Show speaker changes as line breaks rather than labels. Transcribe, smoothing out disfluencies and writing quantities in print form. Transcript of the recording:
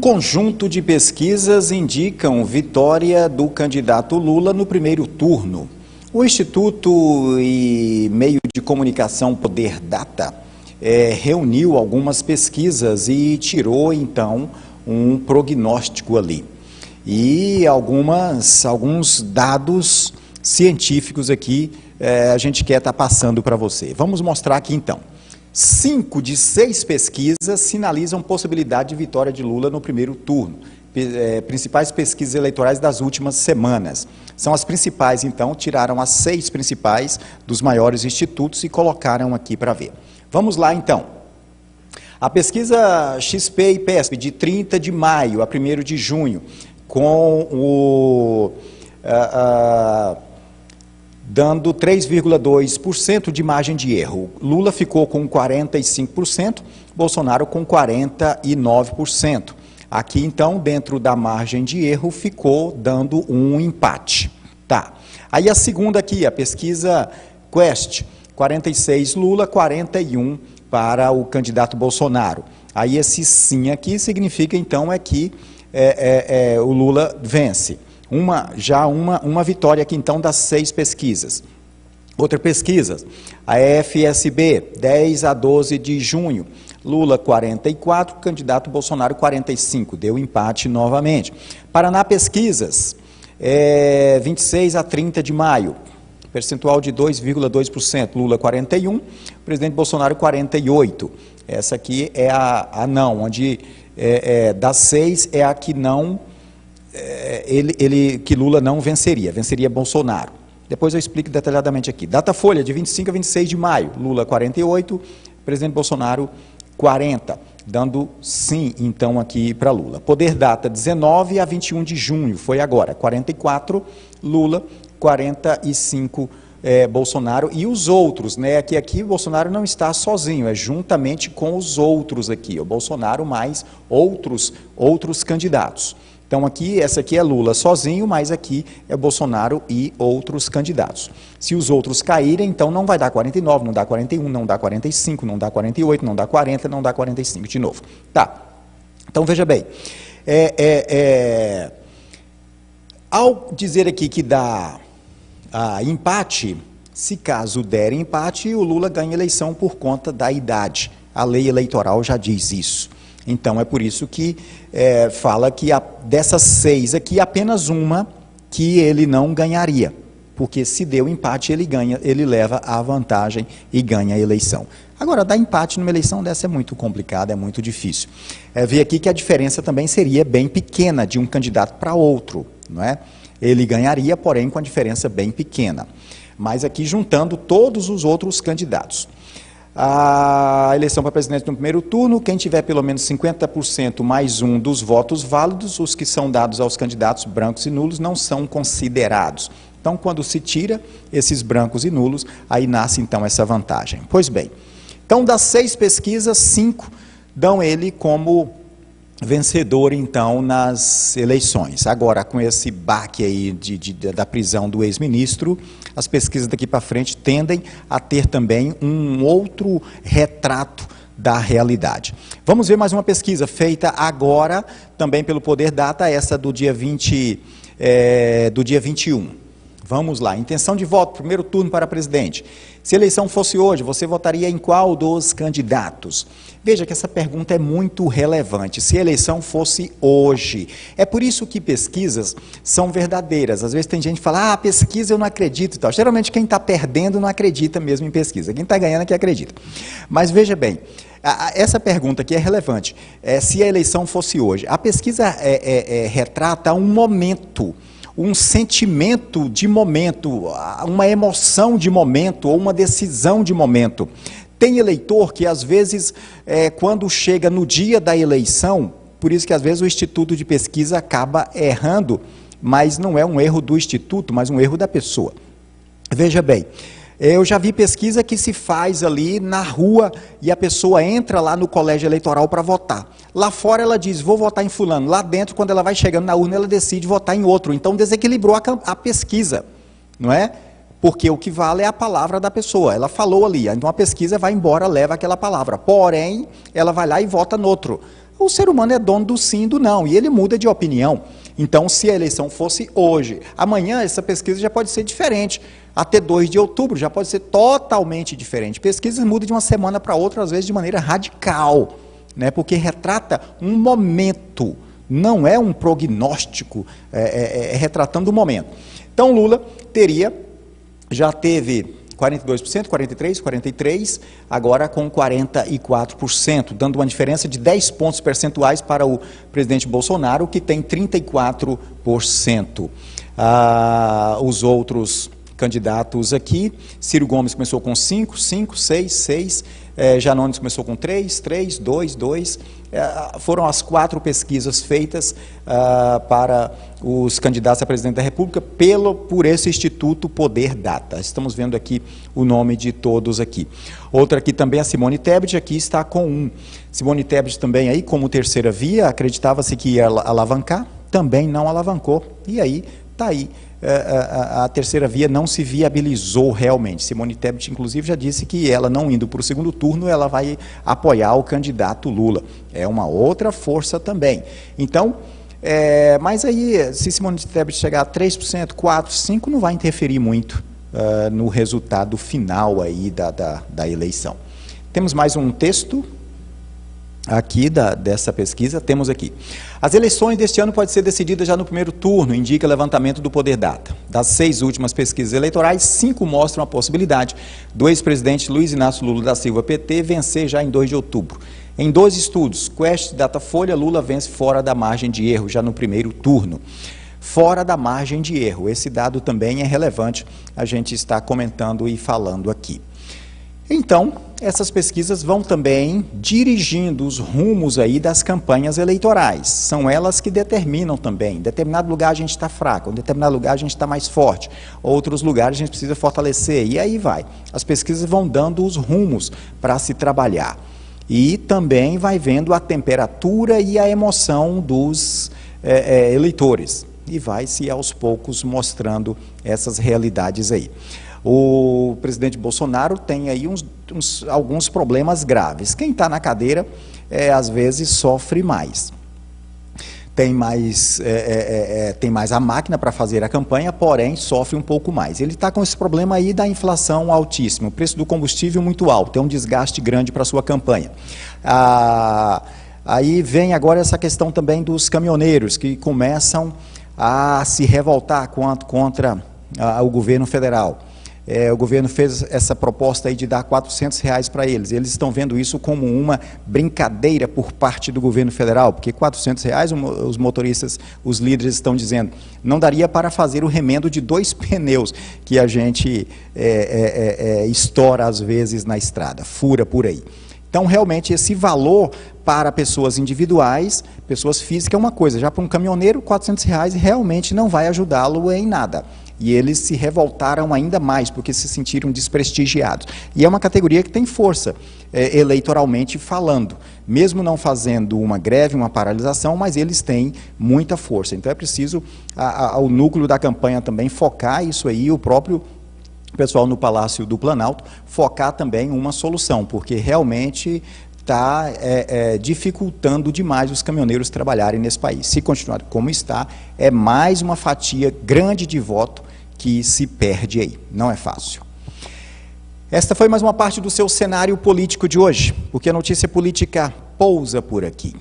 conjunto de pesquisas indicam vitória do candidato Lula no primeiro turno. O Instituto e Meio de Comunicação Poder Data reuniu algumas pesquisas e tirou, então, um prognóstico ali. E alguns dados científicos aqui a gente quer estar passando para você. Vamos mostrar aqui, então. 5 de 6 pesquisas sinalizam possibilidade de vitória de Lula no primeiro turno. Principais pesquisas eleitorais das últimas semanas. São as principais, então, tiraram as 6 principais dos maiores institutos e colocaram aqui para ver. Vamos lá, então. A pesquisa XP e PESP, de 30 de maio a 1º de junho, com o... dando 3,2% de margem de erro. Lula ficou com 45%, Bolsonaro com 49%. Aqui, então, dentro da margem de erro, ficou dando um empate. Tá. Aí a segunda aqui, a pesquisa Quest, 46 Lula, 41 para o candidato Bolsonaro. Aí esse sim aqui significa, então, que o Lula vence. Uma vitória aqui, então, das 6 pesquisas. Outra pesquisa, a FSB, 10 a 12 de junho, Lula 44, candidato Bolsonaro 45, deu empate novamente. Paraná Pesquisas, 26 a 30 de maio, percentual de 2,2%, Lula 41, presidente Bolsonaro 48. Essa aqui é a não, onde das 6 é a que não... que Lula não venceria Bolsonaro. Depois eu explico detalhadamente aqui. Datafolha, de 25 a 26 de maio, Lula 48, presidente Bolsonaro 40, dando sim, então, aqui para Lula. Poder Data, 19 a 21 de junho, foi agora, 44, Lula, 45, Bolsonaro, e os outros, né, que aqui o Bolsonaro não está sozinho, é juntamente com os outros aqui, o Bolsonaro mais outros candidatos. Então, essa aqui é Lula sozinho, mas aqui é Bolsonaro e outros candidatos. Se os outros caírem, então não vai dar 49, não dá 41, não dá 45, não dá 48, não dá 40, não dá 45 de novo. Tá. Então, veja bem. Ao dizer aqui que dá empate, se caso der empate, o Lula ganha eleição por conta da idade. A lei eleitoral já diz isso. Então, é por isso que fala que dessas 6 aqui, apenas uma que ele não ganharia. Porque se deu empate, ele leva a vantagem e ganha a eleição. Agora, dar empate numa eleição dessa é muito complicado, é muito difícil. Vê aqui que a diferença também seria bem pequena de um candidato para outro, não é? Ele ganharia, porém, com a diferença bem pequena. Mas aqui juntando todos os outros candidatos. A eleição para presidente no primeiro turno, quem tiver pelo menos 50% mais um dos votos válidos, os que são dados aos candidatos brancos e nulos não são considerados. Então, quando se tira esses brancos e nulos, aí nasce então essa vantagem. Pois bem, então das 6 pesquisas, 5 dão ele como vencedor, então, nas eleições. Agora, com esse baque aí da prisão do ex-ministro, as pesquisas daqui para frente tendem a ter também um outro retrato da realidade. Vamos ver mais uma pesquisa feita agora, também pelo Poder Data, essa do dia 21. Vamos lá, intenção de voto, primeiro turno para presidente. Se a eleição fosse hoje, você votaria em qual dos candidatos? Veja que essa pergunta é muito relevante. Se a eleição fosse hoje. É por isso que pesquisas são verdadeiras. Às vezes tem gente que fala, pesquisa eu não acredito e tal. Geralmente quem está perdendo não acredita mesmo em pesquisa. Quem está ganhando é que acredita. Mas veja bem, essa pergunta aqui é relevante. Se a eleição fosse hoje. A pesquisa retrata um momento, um sentimento de momento, uma emoção de momento ou uma decisão de momento. Tem eleitor que, às vezes, quando chega no dia da eleição, por isso que, às vezes, o Instituto de Pesquisa acaba errando, mas não é um erro do Instituto, mas um erro da pessoa. Veja bem, eu já vi pesquisa que se faz ali na rua e a pessoa entra lá no colégio eleitoral para votar. Lá fora ela diz, vou votar em fulano. Lá dentro, quando ela vai chegando na urna, ela decide votar em outro. Então, desequilibrou a pesquisa, não é? Porque o que vale é a palavra da pessoa. Ela falou ali, então a pesquisa vai embora, leva aquela palavra. Porém, ela vai lá e vota no outro. o ser humano é dono do sim e do não, e ele muda de opinião. Então, se a eleição fosse hoje, amanhã essa pesquisa já pode ser diferente. Até 2 de outubro já pode ser totalmente diferente. Pesquisas mudam de uma semana para outra, às vezes de maneira radical, né? Porque retrata um momento, não é um prognóstico, é retratando um momento. Então, Lula já teve 42%, 43%, 43%, agora com 44%, dando uma diferença de 10 pontos percentuais para o presidente Bolsonaro, que tem 34%. Os outros candidatos aqui, Ciro Gomes começou com 5, 6, 6, Janones começou com 3, 2, 2, foram as 4 pesquisas feitas para os candidatos a presidente da República por esse Instituto Poder Data. Estamos vendo aqui o nome de todos aqui. Outra aqui também, a Simone Tebet, aqui está com 1. Simone Tebet também aí, como terceira via, acreditava-se que ia alavancar, também não alavancou, e aí está aí. A terceira via não se viabilizou realmente. Simone Tebet, inclusive, já disse que ela não indo para o segundo turno, ela vai apoiar o candidato Lula. É uma outra força também. Então, mas aí, se Simone Tebet chegar a 3%, 4%, 5%, não vai interferir muito no resultado final aí da eleição. Temos mais um texto aqui dessa pesquisa, temos aqui. As eleições deste ano podem ser decididas já no primeiro turno, indica levantamento do Poder Data. Das 6 últimas pesquisas eleitorais, 5 mostram a possibilidade do ex-presidente Luiz Inácio Lula da Silva, PT, vencer já em 2 de outubro. Em 2 estudos, Quest e Datafolha, Lula vence fora da margem de erro, já no primeiro turno. Fora da margem de erro, esse dado também é relevante, a gente está comentando e falando aqui. Então, essas pesquisas vão também dirigindo os rumos aí das campanhas eleitorais. São elas que determinam também. Em determinado lugar a gente está fraco, em determinado lugar a gente está mais forte, outros lugares a gente precisa fortalecer, e aí vai. As pesquisas vão dando os rumos para se trabalhar. E também vai vendo a temperatura e a emoção dos eleitores. E vai se aos poucos mostrando essas realidades aí. O presidente Bolsonaro tem aí alguns problemas graves. Quem está na cadeira, às vezes, sofre mais. Tem mais a máquina para fazer a campanha, porém, sofre um pouco mais. Ele está com esse problema aí da inflação altíssima, o preço do combustível muito alto, é um desgaste grande para a sua campanha. Aí vem agora essa questão também dos caminhoneiros, que começam a se revoltar contra o governo federal. O governo fez essa proposta aí de dar R$400 para eles. Eles estão vendo isso como uma brincadeira por parte do governo federal, porque R$400, os motoristas, os líderes estão dizendo, não daria para fazer o remendo de 2 pneus que a gente estoura às vezes na estrada, fura por aí. Então, realmente, esse valor para pessoas individuais, pessoas físicas, é uma coisa. Já para um caminhoneiro, R$400 realmente não vai ajudá-lo em nada. E eles se revoltaram ainda mais, porque se sentiram desprestigiados. E é uma categoria que tem força, eleitoralmente falando. Mesmo não fazendo uma greve, uma paralisação, mas eles têm muita força. Então é preciso, o núcleo da campanha também focar isso aí, o próprio pessoal no Palácio do Planalto, focar também uma solução, porque realmente está dificultando demais os caminhoneiros trabalharem nesse país. Se continuar como está, é mais uma fatia grande de voto que se perde aí. Não é fácil. Esta foi mais uma parte do seu cenário político de hoje, porque a notícia política pousa por aqui.